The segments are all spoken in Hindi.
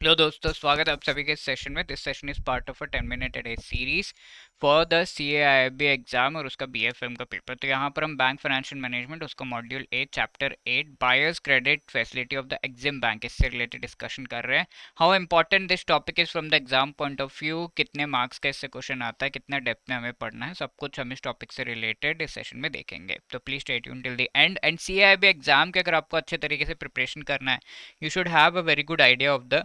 हेलो दोस्तों, स्वागत है आप सभी के इस सेशन में। This session is part of a 10 minute a day series for the CAIIB exam और उसका BFM का पेपर। तो यहाँ पर हम बैंक फाइनेंशियल मैनेजमेंट उसका module 8 chapter 8 buyers credit facility of the EXIM bank इससे रिलेटेड डिस्कशन कर रहे हैं। How important this topic is from the exam point of view, कितने मार्क्स का इससे क्वेश्चन आता है, कितना डेप्थ में हमें पढ़ना है, सब कुछ हम इस टॉपिक से रिलेटेड इस सेशन में देखेंगे। तो please stay tuned till the end. And CAIIB exam के अगर आपको अच्छे तरीके से प्रिपरेशन करना है, you should have a very good idea of the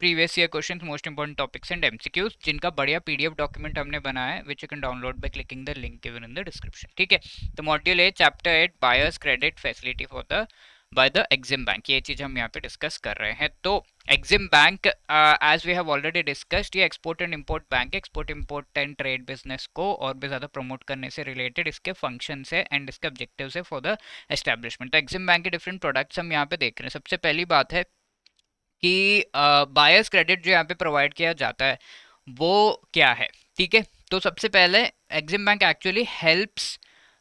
previous year questions, most important topics and MCQs, जिनका बढ़िया PDF डॉक्यूमेंट हमने बनाया है, which you can download by clicking the link given in the description. ठीक है, तो module 8 chapter 8 buyers credit facility for the by the EXIM bank, ये चीज हम यहाँ पे डिस्कस कर रहे हैं। तो EXIM bank, as we have already discussed, ये एक्सपोर्ट एंड इंपोर्ट बैंक है। Export import and trade business को और भी ज्यादा प्रमोट करने से रिलेटेड इसके फंक्शन है एंड इसके ऑब्जेक्टिव्स है फॉर द एस्टेब्लिशमेंट। तो एग्जिम बैंक के डिफरेंट प्रोडक्ट्स हम यहाँ पे देख रहे हैं। सबसे पहली बात है कि बायर्स क्रेडिट जो यहाँ पे प्रोवाइड किया जाता है वो क्या है। ठीक है, तो सबसे पहले EXIM bank actually helps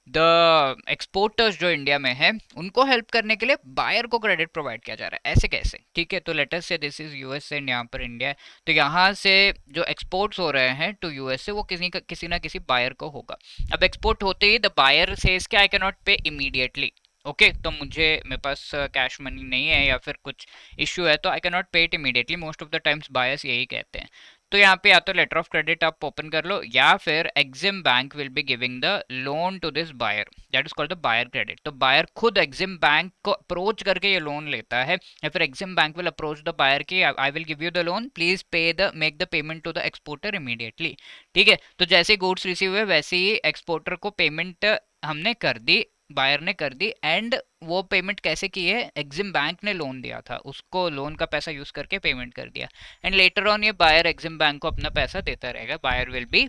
the exporters जो इंडिया में है उनको हेल्प करने के लिए बायर को क्रेडिट प्रोवाइड किया जा रहा है। ऐसे कैसे? ठीक है, तो लेट अस से दिस इज यूएस एंड यहाँ पर इंडिया है। तो यहाँ से जो एक्सपोर्ट्स हो रहे हैं टू यूएस से वो किसी ना किसी बायर को होगा। अब एक्सपोर्ट होते ही द बायर सेज कि आई कैन नॉट पे इमीडिएटली। ओके, तो मेरे पास कैश मनी नहीं है या फिर कुछ इश्यू है तो I can not pay it immediately. Most of the times buyers यही कहते हैं। तो यहाँ पे या तो लेटर ऑफ क्रेडिट आप ओपन कर लो या फिर EXIM bank will be giving the loan to this buyer, that is called the buyer credit. तो बायर खुद एग्जिम बैंक को अप्रोच करके ये लोन लेता है या फिर EXIM bank will approach the buyer की I will give you the loan, please pay the make the payment to the exporter immediately. ठीक है, तो जैसे गुड्स रिसीव हुए वैसे ही एक्सपोर्टर को पेमेंट हमने कर दी, बायर ने कर दी। एंड वो पेमेंट कैसे की है? एग्जिम बैंक ने लोन दिया था, उसको लोन का पैसा यूज करके पेमेंट कर दिया। एंड लेटर ऑन ये बायर एग्जिम बैंक को अपना पैसा देता रहेगा। Buyer will be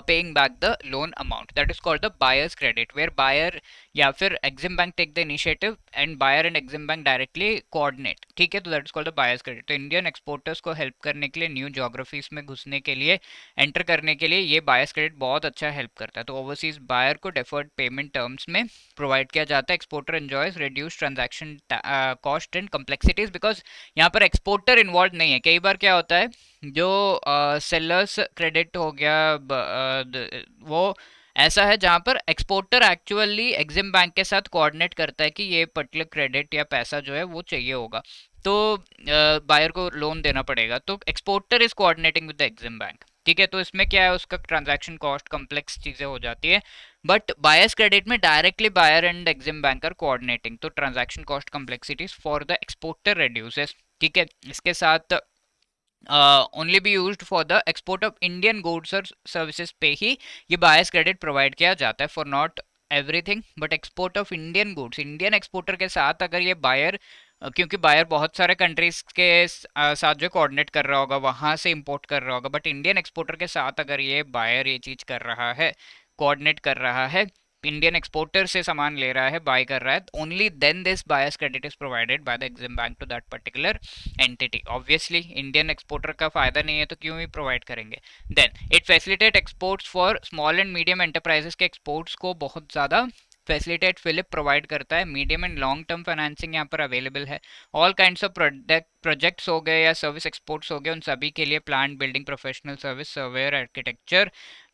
paying back the loan amount, that is called the buyer's credit, where buyer या फिर exim bank take the initiative and buyer and exim bank directly coordinate। ठीक है, तो that is called the buyer's credit। तो इंडियन एक्सपोर्टर्स को हेल्प करने के लिए, न्यू जोग्राफीज में घुसने के लिए, एंटर करने के लिए ये बायर्स क्रेडिट बहुत अच्छा हेल्प करता है। तो ओवरसीज बायर को डेफर्ड पेमेंट टर्म्स में प्रोवाइड किया जाता है। Exporter enjoys reduce transaction cost and complexities, because यहाँ पर एक्सपोर्टर इन्वॉल्व नहीं है। कई बार क्या होता है, जो सेलर्स क्रेडिट हो गया वो ऐसा है जहां पर एक्सपोर्टर एक्चुअली एग्जिम बैंक के साथ कोऑर्डिनेट करता है कि ये पर्टिकुलर क्रेडिट या पैसा जो है वो चाहिए होगा, तो बायर को लोन देना पड़ेगा। तो exporter is coordinating with the EXIM bank. ठीक है, तो इसमें क्या है, उसका ट्रांजैक्शन कॉस्ट कॉम्प्लेक्स चीजें हो जाती है। बट बायर्स क्रेडिट में directly buyer and EXIM bank are coordinating, तो transaction cost complexities for the exporter reduces. ठीक है, इसके साथ only be used for the export of Indian goods और सर्विसेज पे ही ये बायर्स क्रेडिट प्रोवाइड किया जाता है, for not everything but export of Indian goods. Indian exporter के साथ अगर ये बायर, क्योंकि बायर बहुत सारे कंट्रीज के साथ जो कोऑर्डिनेट कर रहा होगा वहां से इंपोर्ट कर रहा होगा, बट इंडियन एक्सपोर्टर के साथ अगर ये बायर ये चीज कर रहा है, कोऑर्डिनेट कर रहा है, इंडियन एक्सपोर्टर से सामान ले रहा है, बाय कर रहा है, only then this buyers credit is provided by the EXIM bank to that particular entity. Obviously Indian exporter का फायदा नहीं है तो क्यों ही प्रोवाइड करेंगे। Then it facilitate exports for small and medium enterprises के एक्सपोर्ट्स को बहुत ज़्यादा फैसिलिटेट फिलिप प्रोवाइड करता है। Medium and long term financing यहाँ पर अवेलेबल है। ऑल काइंड्स ऑफ प्रोजेक्ट्स हो गए या सर्विस एक्सपोर्ट्स हो गए, उन सभी के लिए plant building professional service surveyor architecture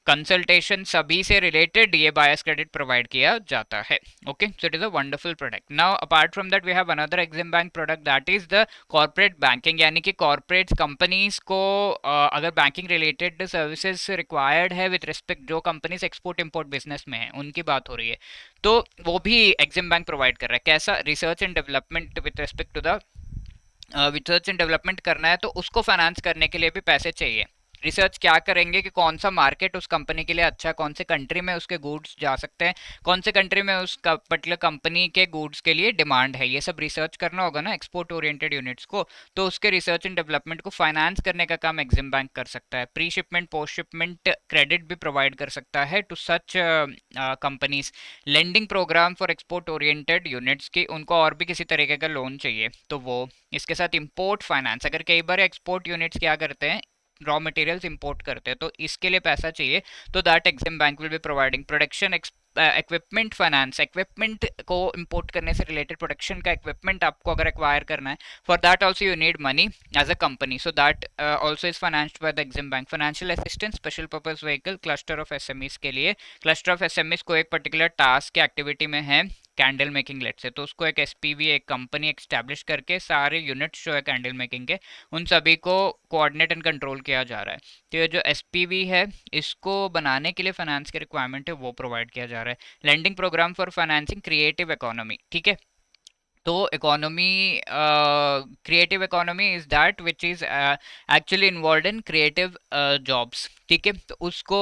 consultation सभी से रिलेटेड ये बायर्स क्रेडिट प्रोवाइड किया जाता है। Okay, so it is a wonderful product. Now apart from that we have another EXIM bank product, that is the corporate banking, यानी कि कॉर्पोरेट कंपनीज को अगर बैंकिंग रिलेटेड सर्विसेज रिक्वायर्ड है विद रिस्पेक्ट, जो कंपनीज एक्सपोर्ट इंपोर्ट बिजनेस में है उनकी बात हो रही है, तो वो भी एग्जिम बैंक प्रोवाइड कर रहा है। कैसा? Research and development with respect to the research and development करना है तो उसको फाइनेंस करने के लिए भी पैसे चाहिए। रिसर्च क्या करेंगे कि कौन सा मार्केट उस कंपनी के लिए अच्छा है, कौन से कंट्री में उसके गुड्स जा सकते हैं, कौन से कंट्री में उस पर्टिकुलर कंपनी के गुड्स के लिए डिमांड है, ये सब रिसर्च करना होगा ना एक्सपोर्ट ओरिएंटेड यूनिट्स को। तो उसके रिसर्च एंड डेवलपमेंट को फाइनेंस करने का काम एग्जिम बैंक कर सकता है। Pre shipment post shipment credit भी प्रोवाइड कर सकता है to such companies. Lending programme for export oriented units की उनको और भी किसी तरीके का लोन चाहिए तो वो। इसके साथ इंपोर्ट फाइनेंस, अगर कई बार एक्सपोर्ट यूनिट्स क्या करते हैं, रॉ मटेरियल्स इंपोर्ट करते हैं तो इसके लिए पैसा चाहिए, तो that EXIM bank will be providing. Production equipment finance, equipment को इंपोर्ट करने से रिलेटेड प्रोडक्शन का इक्विपमेंट आपको अगर एक्वायर करना है, for that also you need money as a company, so that also is financed by the EXIM bank. Financial assistance, special purpose vehicle, cluster of SMEs के लिए। क्लस्टर ऑफ एसएमईज को एक पर्टिकुलर टास्क या एक्टिविटी में है कैंडल मेकिंग लेट से, तो उसको एक एसपीवी, एक कंपनी एक्स्टैब्लिश करके सारे यूनिट्स जो है कैंडल मेकिंग के, उन सभी को कोऑर्डिनेट एंड कंट्रोल किया जा रहा है। तो ये जो एसपीवी है, इसको बनाने के लिए फाइनेंस की रिक्वायरमेंट है, वो प्रोवाइड किया जा रहा है। Lending programme for financing creative economy, ठीक है। तो economy, creative economy is that which is actually involve in creative jobs, ठीक है। तो उसको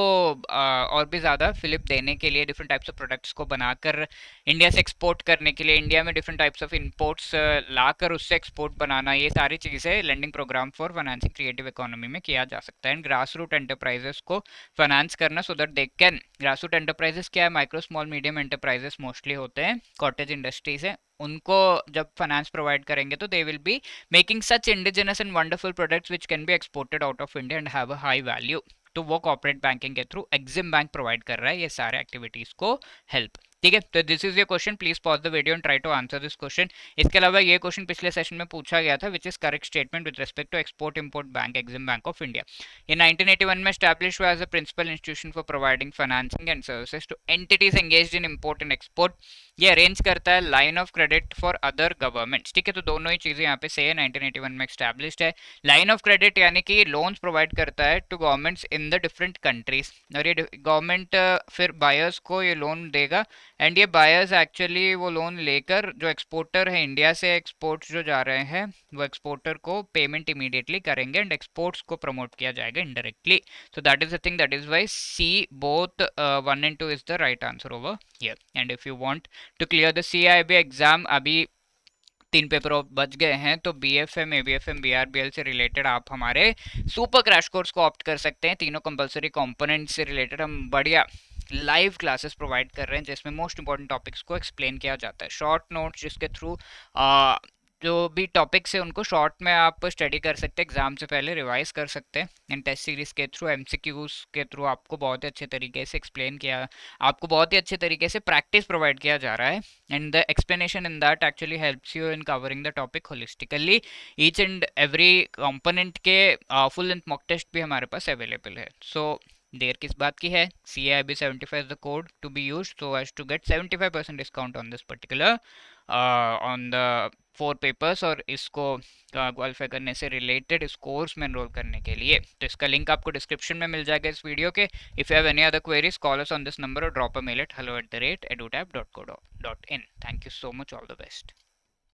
और भी ज़्यादा फिलिप देने के लिए, डिफरेंट टाइप्स ऑफ प्रोडक्ट्स को बनाकर इंडिया से एक्सपोर्ट करने के लिए, इंडिया में डिफरेंट टाइप्स ऑफ इम्पोर्ट्स लाकर उससे एक्सपोर्ट बनाना, ये सारी चीज़ें lending programme for financing creative economy में किया जा सकता है। एंड ग्रास रूट एंटरप्राइजेस को फाइनेंस करना, so that they can, grass root enterprises क्या है, micro small medium enterprises mostly होते हैं, कॉटेज इंडस्ट्रीज है, उनको जब फाइनेंस प्रोवाइड करेंगे तो they will be making such indigenous and wonderful products which can be exported out of India and have a high value. तो वो कॉर्पोरेट बैंकिंग के थ्रू एग्जिम बैंक प्रोवाइड कर रहा है ये सारे एक्टिविटीज को हेल्प, ठीक है। तो this is your question, please pause the video and try to answer this question. इसके अलावा ये क्वेश्चन पिछले सेशन में पूछा गया था, which is correct statement with respect to export import bank, exim bank of India. ये 1981 में एस्टैब्लिश हुआ as a principal institution for providing financing and services to entities engaged in import and export. ये अरेंज करता है line of credit for other governments, ठीक है। तो दोनों ही चीजें यहाँ पे से 1981 में एस्टैब्लिश्ड है। लाइन ऑफ क्रेडिट यानी कि लोन्स प्रोवाइड करता है to governments in the different countries, और ये गवर्नमेंट फिर बायर्स को ये लोन देगा, एंड ये बायर्स एक्चुअली वो लोन लेकर, जो एक्सपोर्टर है इंडिया से एक्सपोर्ट्स जो जा रहे हैं, वो एक्सपोर्टर को पेमेंट इमीडिएटली करेंगे एंड एक्सपोर्ट्स को प्रमोट किया जाएगा indirectly. So that is the thing, that is why C both 1 and 2 is the right answer over here. And if you want to clear the CIB exam, अभी 3 पेपर बच गए हैं, तो BFM, ABFM, BRBL से रिलेटेड आप हमारे सुपर क्रैश कोर्स को ऑप्ट कर सकते हैं। तीनों कंपलसरी कंपोनेंट से रिलेटेड हम बढ़िया लाइव क्लासेस प्रोवाइड कर रहे हैं, जिसमें मोस्ट इंपॉर्टेंट टॉपिक्स को एक्सप्लेन किया जाता है, शॉर्ट नोट्स जिसके थ्रू जो भी टॉपिक्स है उनको शॉर्ट में आप स्टडी कर सकते हैं, एग्जाम से पहले रिवाइज कर सकते हैं, एंड टेस्ट सीरीज के थ्रू, MCQs के थ्रू आपको बहुत ही अच्छे तरीके से एक्सप्लेन किया, आपको बहुत ही अच्छे तरीके से प्रैक्टिस प्रोवाइड किया जा रहा है, and the explanation in that actually helps you in covering the topic holistically. Each and every component के फुल लेंथ मॉक टेस्ट भी हमारे पास अवेलेबल है। सो देर किस बात की है, CIB 75 is the code to be used so as to get 75% discount on this particular on the 4 papers, और इसको क्वालिफाई करने से रिलेटेड इस कोर्स में एनरोल करने के लिए। तो इसका लिंक आपको डिस्क्रिप्शन में मिल जाएगा इस वीडियो के। If you have any other queries, call us on this number or drop a mail at hello@edutab.co.in। Thank you so much, all the best.